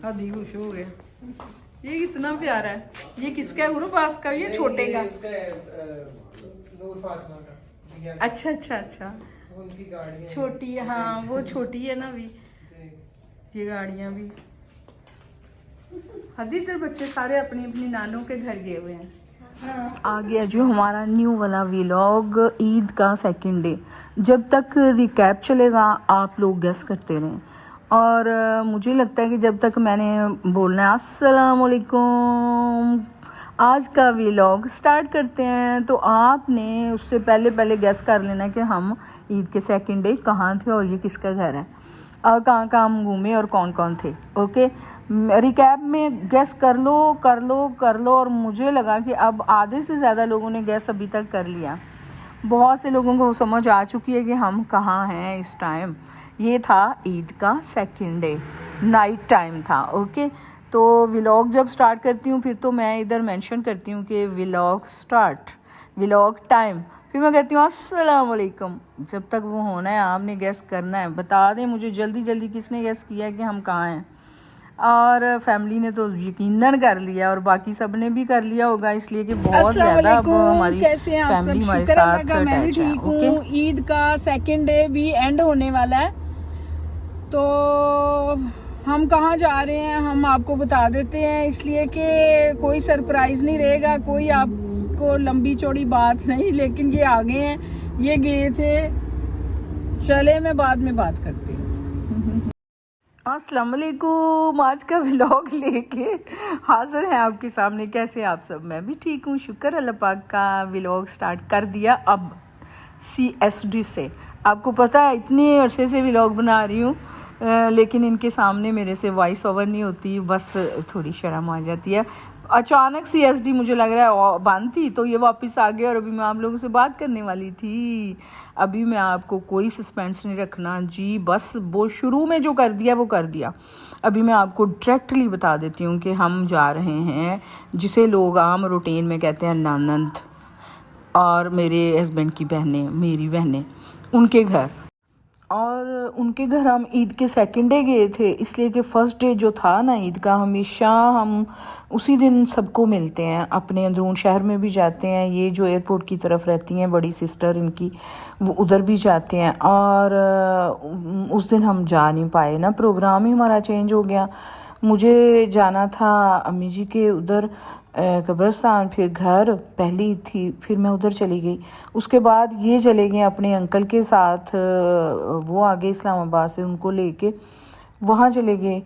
हादी खुश हो गया। ये कितना प्यारा है। ये किसका है गुरु पास का? ये छोटे का। अच्छा अच्छा अच्छा, छोटी है। हाँ वो छोटी है ना अभी। ये गाड़ियाँ भी। हदी तेरे बच्चे सारे अपनी अपनी नानों के घर गए हुए हैं। आ गया जो हमारा न्यू वाला व्लॉग, ईद का सेकंड डे। जब तक रिकैप चलेगा आप लोग गेस करते रहें। और मुझे लगता है कि जब तक मैंने बोलना है अस्सलाम वालेकुम, आज का व्लॉग स्टार्ट करते हैं, तो आपने उससे पहले पहले गेस कर लेना कि हम ईद के सेकंड डे कहाँ थे और ये किसका घर है और कहाँ कहाँ हम घूमे और कौन कौन थे। ओके, रिकैप में गेस कर लो। और मुझे लगा कि अब आधे से ज़्यादा लोगों ने गेस अभी तक कर लिया। बहुत से लोगों को समझ आ चुकी है कि हम कहाँ हैं इस टाइम। ये था ईद का सेकंड डे, नाइट टाइम था। ओके, तो व्लॉग जब स्टार्ट करती हूँ फिर तो मैं इधर मेंशन करती हूँ कि व्लॉग स्टार्ट, व्लॉग टाइम, फिर मैं कहती हूँ अस्सलाम वालेकुम। जब तक वो होना है आपने गेस करना है। बता दें मुझे जल्दी जल्दी किसने गेस किया है कि हम कहाँ हैं। और फैमिली ने तो यकीनन कर लिया और बाकी सब ने भी कर लिया होगा, इसलिए कि बहुत ज़्यादा अब हमारी कैसे हैं आप सब? फैमिली हमारे शुक्र साथ अल्लाह का मैं भी ठीक हूँ। ईद का सेकंड डे भी एंड होने वाला है, तो हम कहाँ जा रहे हैं हम आपको बता देते हैं, इसलिए कि कोई सरप्राइज नहीं रहेगा, कोई आपको लंबी चौड़ी बात नहीं। लेकिन ये आ गए हैं, ये गए थे, चले मैं बाद में बात करती हूँ। अस्सलाम वालेकुम, आज का व्लॉग लेके हाजिर हैं आपके सामने। कैसे आप सब? मैं भी ठीक हूँ, शुक्र अल्लाह पाक का। व्लॉग स्टार्ट कर दिया अब CSD से। आपको पता है इतने अरसे से व्लॉग बना रही हूँ, लेकिन इनके सामने मेरे से वॉइस ओवर नहीं होती, बस थोड़ी शर्म आ जाती है। अचानक CSD मुझे लग रहा है बंद थी, तो ये वापस आ गया और अभी मैं आप लोगों से बात करने वाली थी। अभी मैं आपको कोई सस्पेंस नहीं रखना जी, बस वो शुरू में जो कर दिया वो कर दिया। अभी मैं आपको डायरेक्टली बता देती हूँ कि हम जा रहे हैं जिसे लोग आम रूटीन में कहते हैं ननंद, और मेरे हस्बैंड की बहनें, मेरी बहनें, उनके घर। और उनके घर हम ईद के सेकंड डे गए थे, इसलिए कि फ़र्स्ट डे जो था ना ईद का, हमेशा हम उसी दिन सबको मिलते हैं। अपने अंदरून शहर में भी जाते हैं, ये जो एयरपोर्ट की तरफ रहती हैं बड़ी सिस्टर इनकी, वो उधर भी जाते हैं। और उस दिन हम जा नहीं पाए ना, प्रोग्राम ही हमारा चेंज हो गया। मुझे जाना था अम्मी जी के उधर कब्रिस्तान, फिर घर पहली थी, फिर मैं उधर चली गई। उसके बाद ये चले गए अपने अंकल के साथ, वो आ गए इस्लामाबाद से, उनको लेके वहाँ चले गए।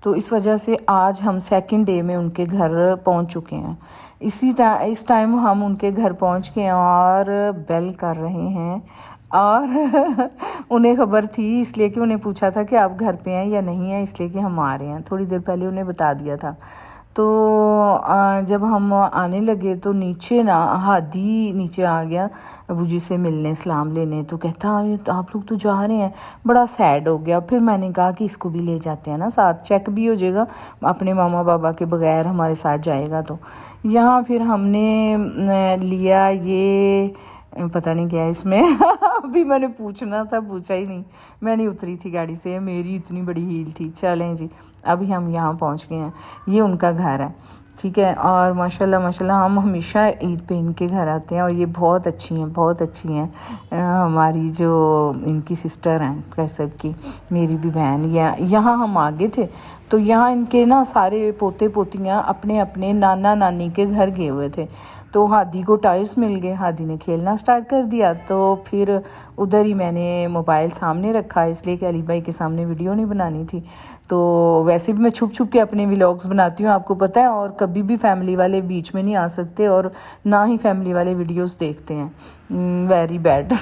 तो इस वजह से आज हम सेकंड डे में उनके घर पहुँच चुके हैं। इस टाइम हम उनके घर पहुँच गए और बेल कर रहे हैं। और उन्हें खबर थी, इसलिए कि उन्हें पूछा था कि आप घर पे हैं या नहीं हैं, इसलिए कि हम आ रहे हैं। थोड़ी देर पहले उन्हें बता दिया था। तो जब हम आने लगे तो नीचे ना हादी नीचे आ गया अबू जी से मिलने, सलाम लेने। तो कहता आप लोग तो जा रहे हैं, बड़ा सैड हो गया। फिर मैंने कहा कि इसको भी ले जाते हैं ना साथ, चेक भी हो जाएगा, अपने मामा बाबा के बगैर हमारे साथ जाएगा। तो यहाँ फिर हमने लिया ये, पता नहीं क्या है इसमें अभी मैंने पूछना था, पूछा ही नहीं। मैं नहीं उतरी थी गाड़ी से, मेरी इतनी बड़ी हील थी। चलें जी, अभी हम यहाँ पहुँच गए हैं, ये उनका घर है, ठीक है। और माशाल्लाह माशाल्लाह हम हमेशा ईद पे इनके घर आते हैं, और ये बहुत अच्छी हैं, बहुत अच्छी हैं। हमारी जो इनकी सिस्टर हैं कैसब की, मेरी भी बहन। यहाँ हम आगे थे तो यहाँ इनके ना सारे पोते पोतियाँ अपने अपने नाना नानी के घर गए हुए थे। तो हादी को टॉयस मिल गए, हादी ने खेलना स्टार्ट कर दिया। तो फिर उधर ही मैंने मोबाइल सामने रखा, इसलिए कि अली भाई के सामने वीडियो नहीं बनानी थी। तो वैसे भी मैं छुप छुप के अपने व्लॉग्स बनाती हूँ, आपको पता है, और कभी भी फैमिली वाले बीच में नहीं आ सकते, और ना ही फैमिली वाले वीडियोस देखते हैं, वेरी बैड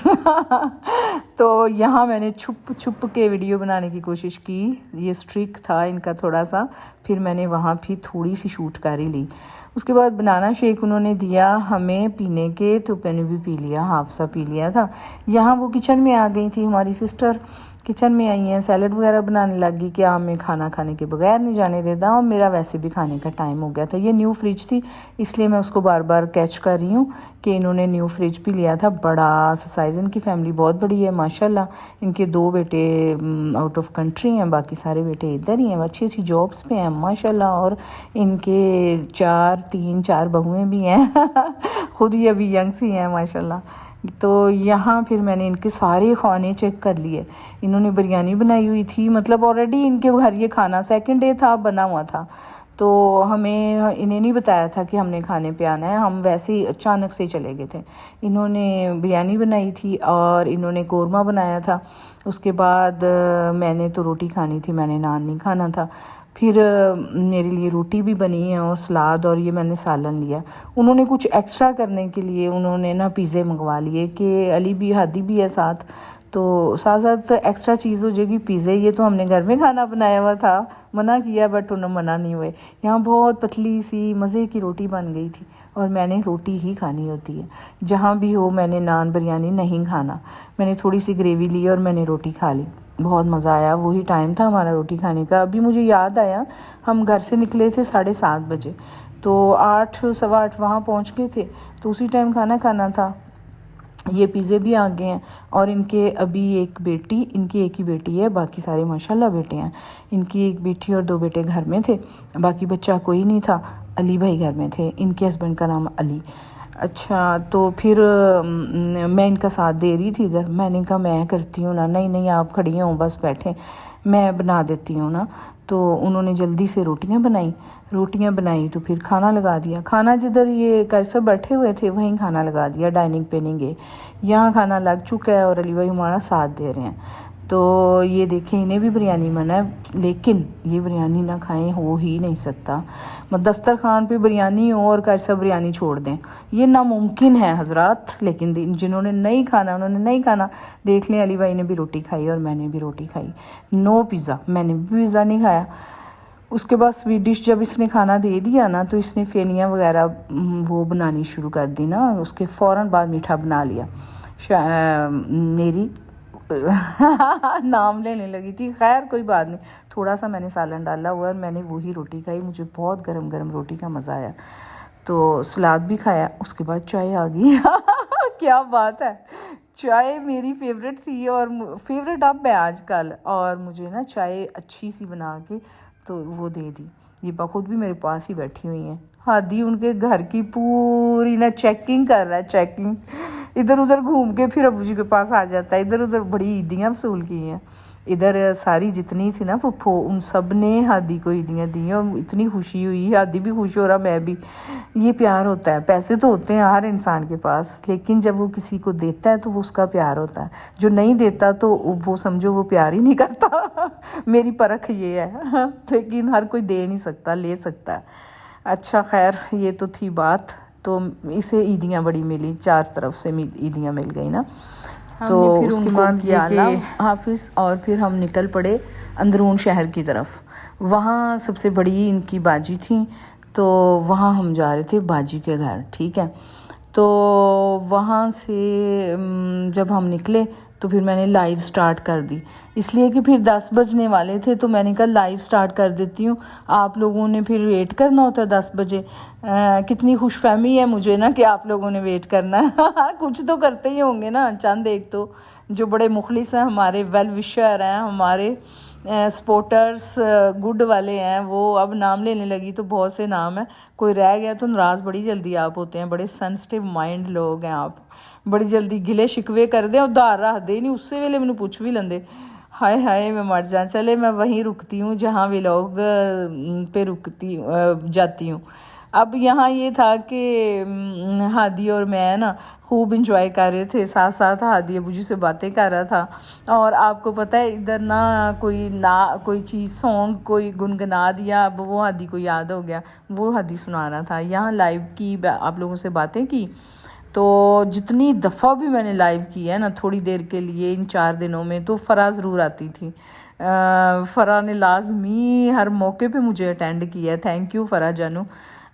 तो यहाँ मैंने छुप छुप के वीडियो बनाने की कोशिश की, ये स्ट्रिक था इनका थोड़ा सा। फिर मैंने वहाँ भी थोड़ी सी शूट कर ही ली। उसके बाद बनाना शेक उन्होंने दिया हमें पीने के, तो मैंने भी पी लिया, हाफ सा पी लिया था। यहाँ वो किचन में आ गई थी हमारी सिस्टर, किचन में आई हैं, सैलड वगैरह बनाने लगी कि हमें खाना खाने के बगैर नहीं जाने देता, और मेरा वैसे भी खाने का टाइम हो गया था। ये न्यू फ्रिज थी, इसलिए मैं उसको बार बार कैच कर रही हूँ कि इन्होंने न्यू फ्रिज भी लिया था, बड़ा सा साइज़। इनकी फैमिली बहुत बड़ी है माशाल्लाह। इनके 2 बेटे आउट ऑफ कंट्री हैं, बाकी सारे बेटे इधर ही हैं, अच्छी अच्छी जॉब्स पे हैं माशाल्लाह। और इनके 4 बहुएँ भी हैं ख़ुद ही अभी यंग सी हैं माशाल्लाह। तो यहाँ फिर मैंने इनके सारे खाने चेक कर लिए। इन्होंने बिरयानी बनाई हुई थी, मतलब ऑलरेडी इनके घर ये खाना सेकंड डे था, बना हुआ था। तो हमें इन्हें नहीं बताया था कि हमने खाने पे आना है, हम वैसे ही अचानक से चले गए थे। इन्होंने बिरयानी बनाई थी और इन्होंने कोरमा बनाया था। उसके बाद मैंने तो रोटी खानी थी, मैंने नान नहीं खाना था। फिर मेरे लिए रोटी भी बनी है और सलाद, और ये मैंने सालन लिया। उन्होंने कुछ एक्स्ट्रा करने के लिए उन्होंने ना पिज़्ज़े मंगवा लिए कि अली भी हादी भी है साथ, तो साथ साथ एक्स्ट्रा चीज़ हो जाएगी पिज़्ज़े। ये तो हमने घर में खाना बनाया हुआ था, मना किया बट उन्होंने मना नहीं हुए। यहाँ बहुत पतली सी मज़े की रोटी बन गई थी, और मैंने रोटी ही खानी होती है जहाँ भी हो। मैंने नान बिरयानी नहीं खाना, मैंने थोड़ी सी ग्रेवी ली और मैंने रोटी खा ली। बहुत मज़ा आया, वही टाइम था हमारा रोटी खाने का। अभी मुझे याद आया, हम घर से निकले थे 7:30 बजे, तो 8 सवा 8 वहाँ पहुँच गए थे, तो उसी टाइम खाना खाना था। ये पिज़्ज़े भी आ गए हैं, और इनके अभी इनकी एक ही बेटी है, बाकी सारे माशाल्लाह बेटे हैं। इनकी एक बेटी और 2 बेटे घर में थे, बाकी बच्चा कोई नहीं था। अली भाई घर में थे, इनके हस्बैंड का नाम अली। अच्छा, तो फिर मैं इनका साथ दे रही थी इधर। मैंने कहा मैं करती हूँ ना। नहीं नहीं, आप खड़ी हो बस बैठे, मैं बना देती हूँ ना। तो उन्होंने जल्दी से रोटियाँ बनाई तो फिर खाना लगा दिया। खाना जिधर ये कर सब बैठे हुए थे वहीं खाना लगा दिया, डाइनिंग पे नहीं गए। यहाँ खाना लग चुका है और अली भाई हमारा साथ दे रहे हैं। तो ये देखें, इन्हें भी बिरयानी मना है, लेकिन ये बिरयानी ना खाएं हो ही नहीं सकता। मतलब दस्तरखान पे बिरयानी हो और कर सब बिरयानी छोड़ दें, ये नामुमकिन है हजरात। लेकिन जिन्होंने नहीं खाना उन्होंने नहीं खाना। देख लें, अली भाई ने भी रोटी खाई और मैंने भी रोटी खाई। नो पिज़्ज़ा, मैंने भी पिज़्ज़ा नहीं खाया। उसके बाद स्वीट डिश जब इसने खाना दे दिया ना, तो इसने फेनियाँ वगैरह वो बनानी शुरू कर दी ना। उसके फ़ौरन बाद मीठा बना लिया। मेरी नाम लेने लगी थी। खैर कोई बात नहीं, थोड़ा सा मैंने सालन डाला हुआ और मैंने वही रोटी खाई। मुझे बहुत गरम गरम रोटी का मज़ा आया, तो सलाद भी खाया। उसके बाद चाय आ गई क्या बात है, चाय मेरी फेवरेट थी और फेवरेट अब है आजकल। और मुझे ना चाय अच्छी सी बना के तो वो दे दी। ये खुद भी मेरे पास ही बैठी हुई हैं। हादी उनके घर की पूरी ना चेकिंग कर रहा है, चेकिंग। इधर उधर घूम के फिर अबू जी के पास आ जाता है। इधर उधर बड़ी ईदियाँ वसूल की हैं। इधर सारी जितनी थी ना फुफ्फो, उन सब ने हादी को ईदियाँ दी और इतनी खुशी हुई। हादी भी खुश हो रहा, मैं भी। ये प्यार होता है। पैसे तो होते हैं हर इंसान के पास, लेकिन जब वो किसी को देता है तो वो उसका प्यार होता है। जो नहीं देता तो वो समझो वो प्यार ही नहीं करता मेरी परख ये है लेकिन हर कोई दे नहीं सकता, ले सकता है। अच्छा खैर, ये तो थी बात। तो इसे ईदियाँ बड़ी मिली, 4 तरफ से ईदियाँ मिल गई ना। तो फिर उसके बाद ये कि हाफिज़, और फिर हम निकल पड़े अंदरून शहर की तरफ। वहाँ सबसे बड़ी इनकी बाजी थी, तो वहाँ हम जा रहे थे बाजी के घर, ठीक है। तो वहाँ से जब हम निकले तो फिर मैंने लाइव स्टार्ट कर दी, इसलिए कि फिर 10 बजने वाले थे। तो मैंने कहा लाइव स्टार्ट कर देती हूँ, आप लोगों ने फिर वेट करना होता है 10 बजे। कितनी खुशफहमी है मुझे ना कि आप लोगों ने वेट करना है कुछ तो करते ही होंगे ना, चंद एक तो जो बड़े मुखलिस हैं, हमारे वेल विशर हैं, हमारे सपोर्टर्स गुड वाले हैं। वो अब नाम लेने लगी तो बहुत से नाम हैं, कोई रह गया तो नाराज़ बड़ी जल्दी आप होते हैं। बड़े सेंसिटिव माइंड लोग हैं आप, बड़ी जल्दी गिले शिकवे कर दे, उधार रख दे नहीं, उससे वेले मैंने पूछ भी लेंदे। हाय हाय मैं मर जा। चले मैं वहीं रुकती हूँ जहाँ व्लॉग पे जाती हूँ। अब यहाँ ये था कि हादी और मैं ना खूब इंजॉय कर रहे थे, साथ साथ हादी अबू जी से बातें कर रहा था। और आपको पता है इधर ना कोई चीज़ सॉन्ग कोई गुनगुना दिया, अब वो हादी को याद हो गया, वो हादी सुना रहा था। यहाँ लाइव की आप लोगों से बातें की, तो जितनी दफ़ा भी मैंने लाइव की है ना थोड़ी देर के लिए इन 4 दिनों में, तो फ़रा ज़रूर आती थी। फ़रा ने लाजमी हर मौके पे मुझे अटेंड किया है। थैंक यू फ़रा जानू।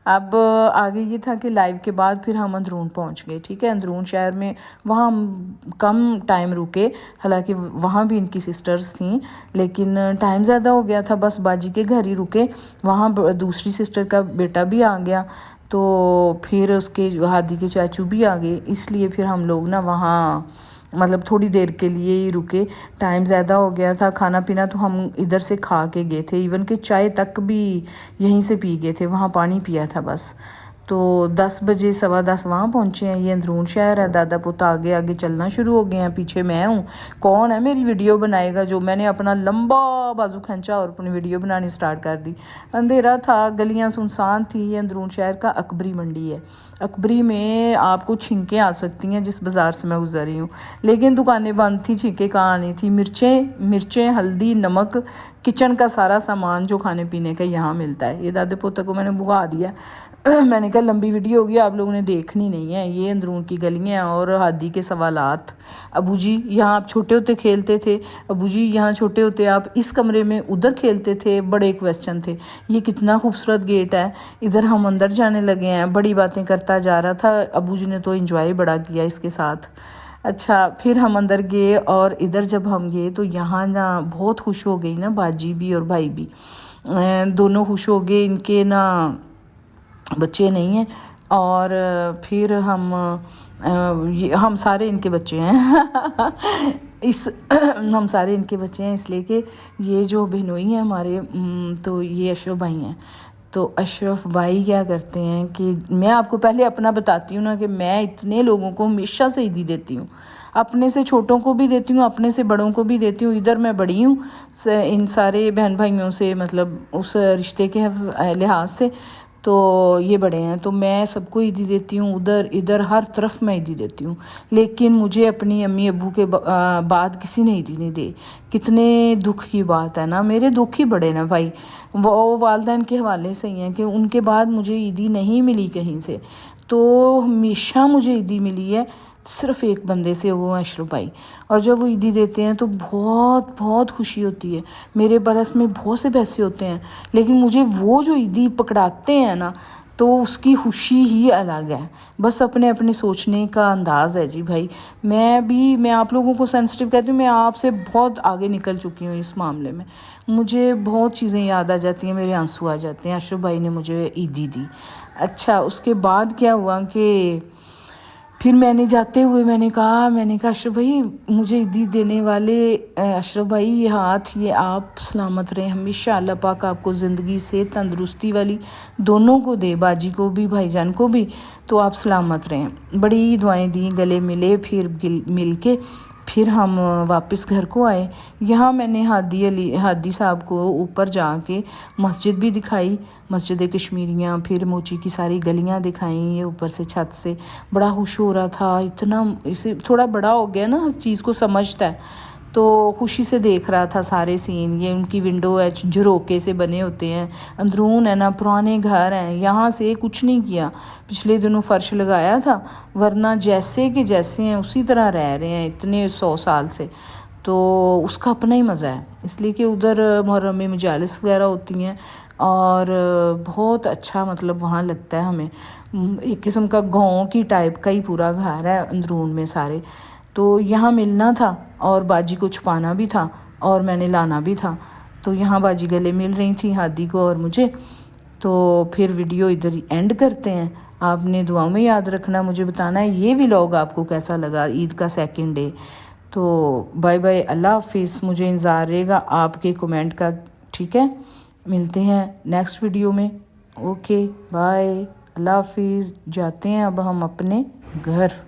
अब आगे ये था कि लाइव के बाद फिर हम अंदरून पहुंच गए, ठीक है। अंदरून शहर में वहाँ हम कम टाइम रुके, हालांकि वहाँ भी इनकी सिस्टर्स थीं, लेकिन टाइम ज़्यादा हो गया था, बस बाजी के घर ही रुके। वहाँ दूसरी सिस्टर का बेटा भी आ गया, तो फिर उसके हादी के चाचू भी आ गए, इसलिए फिर हम लोग ना वहाँ मतलब थोड़ी देर के लिए ही रुके। टाइम ज़्यादा हो गया था, खाना पीना तो हम इधर से खा के गए थे, इवन कि चाय तक भी यहीं से पी गए थे, वहाँ पानी पिया था बस। तो 10 बजे 10:15 वहाँ पहुँचे हैं। ये अंदरून शहर है, दादा पुत आगे आगे चलना शुरू हो गए हैं, पीछे मैं हूँ। कौन है मेरी वीडियो बनाएगा? जो मैंने अपना लंबा बाजू खींचा और अपनी वीडियो बनानी स्टार्ट कर दी। अंधेरा था, गलियाँ सुनसान थी। ये अंदरून शहर का अकबरी मंडी है। अकबरी में आपको छींकें आ सकती हैं जिस बाज़ार से मैं गुजर रही हूँ, लेकिन दुकानें बंद थी, छींकें कहाँ आनी थी। मिर्चें, हल्दी, नमक, किचन का सारा सामान जो खाने पीने का यहाँ मिलता है। ये दादे पोते को मैंने बुआ दिया। मैंने कहा लंबी वीडियो होगी, आप लोगों ने देखनी नहीं है। ये अंदरून की गलियाँ और हादी के सवालात। अबू जी यहाँ आप छोटे होते खेलते थे, अबू जी यहाँ छोटे होते आप इस कमरे में उधर खेलते थे, बड़े क्वेश्चन थे। ये कितना खूबसूरत गेट है, इधर हम अंदर जाने लगे हैं। बड़ी बातें करता जा रहा था, अबू जी ने तो एंजॉय बड़ा किया इसके साथ। अच्छा, फिर हम अंदर गए और इधर जब हम गए तो यहाँ ना बहुत खुश हो गई ना बाजी भी और भाई भी, दोनों खुश हो गए। इनके ना बच्चे नहीं हैं, और फिर हम सारे इनके बच्चे हैं हम सारे इनके बच्चे हैं, इसलिए कि ये जो बहनोई हैं हमारे, तो ये अशरफ भाई हैं। तो अशरफ भाई क्या करते हैं कि मैं आपको पहले अपना बताती हूँ ना, कि मैं इतने लोगों को हमेशा से ईदी देती हूँ, अपने से छोटों को भी देती हूँ, अपने से बड़ों को भी देती हूँ। इधर मैं बड़ी हूँ इन सारे बहन भाइयों से, मतलब उस रिश्ते के लिहाज से, तो ये बड़े हैं, तो मैं सबको ईदी देती हूँ। उधर इधर हर तरफ मैं ईदी देती हूँ, लेकिन मुझे अपनी अम्मी अब्बू के बाद किसी ने ईदी नहीं दी। कितने दुख की बात है ना, मेरे दुख ही बड़े ना भाई। वो वालदैन के हवाले से ही हैं कि उनके बाद मुझे ईदी नहीं मिली कहीं से, तो हमेशा मुझे ईदी मिली है सिर्फ एक बंदे से, वो अशरफ भाई। और जब वो ईदी देते हैं तो बहुत बहुत खुशी होती है। मेरे बरस में बहुत से पैसे होते हैं, लेकिन मुझे वो जो ईदी पकड़ाते हैं ना, तो उसकी खुशी ही अलग है। बस अपने अपने सोचने का अंदाज़ है जी भाई। मैं आप लोगों को सेंसिटिव कहती हूँ, मैं आपसे बहुत आगे निकल चुकी हूँ इस मामले में। मुझे बहुत चीज़ें याद आ जाती हैं, मेरे आंसू आ जाते हैं। अशरफ भाई ने मुझे ईदी दी। अच्छा, उसके बाद क्या हुआ कि फिर मैंने जाते हुए मैंने कहा अशरफ भाई, मुझे ईदी देने वाले अशरफ भाई, ये हाथ, ये आप सलामत रहें हमेशा। अल्लाह पाक आपको ज़िंदगी से तंदुरुस्ती वाली दोनों को दे, बाजी को भी भाईजान को भी, तो आप सलामत रहें। बड़ी दुआएं दी, गले मिले, फिर मिल के फिर हम वापस घर को आए। यहाँ मैंने हादी साहब को ऊपर जाके मस्जिद भी दिखाई, मस्जिद कश्मीरियाँ, फिर मोची की सारी गलियाँ दिखाई। ये ऊपर से छत से बड़ा खुश हो रहा था, इतना इसे थोड़ा बड़ा हो गया ना, हर चीज़ को समझता है, तो खुशी से देख रहा था सारे सीन। ये उनकी विंडो है, झरोके से बने होते हैं, अंदरून है ना, पुराने घर हैं, यहाँ से कुछ नहीं किया। पिछले दिनों फर्श लगाया था, वरना जैसे कि जैसे हैं उसी तरह रह रहे हैं इतने 100 साल से। तो उसका अपना ही मज़ा है, इसलिए कि उधर मुहर्रम में मजालिस वगैरह होती हैं, और बहुत अच्छा मतलब वहाँ लगता है हमें। एक किस्म का गाँव की टाइप का ही पूरा घर है अंदरून में सारे। तो यहाँ मिलना था और बाजी को छुपाना भी था, और मैंने लाना भी था। तो यहाँ बाजी गले मिल रही थी हादी को और मुझे। तो फिर वीडियो इधर ही एंड करते हैं। आपने दुआ में याद रखना, मुझे बताना है ये व्लॉग आपको कैसा लगा, ईद का 2nd डे। तो बाय बाय, अल्लाह हाफिज़। मुझे इंतज़ार रहेगा आपके कमेंट का, ठीक है। मिलते हैं नेक्स्ट वीडियो में। ओके बाय, अल्लाह हाफिज़। जाते हैं अब हम अपने घर।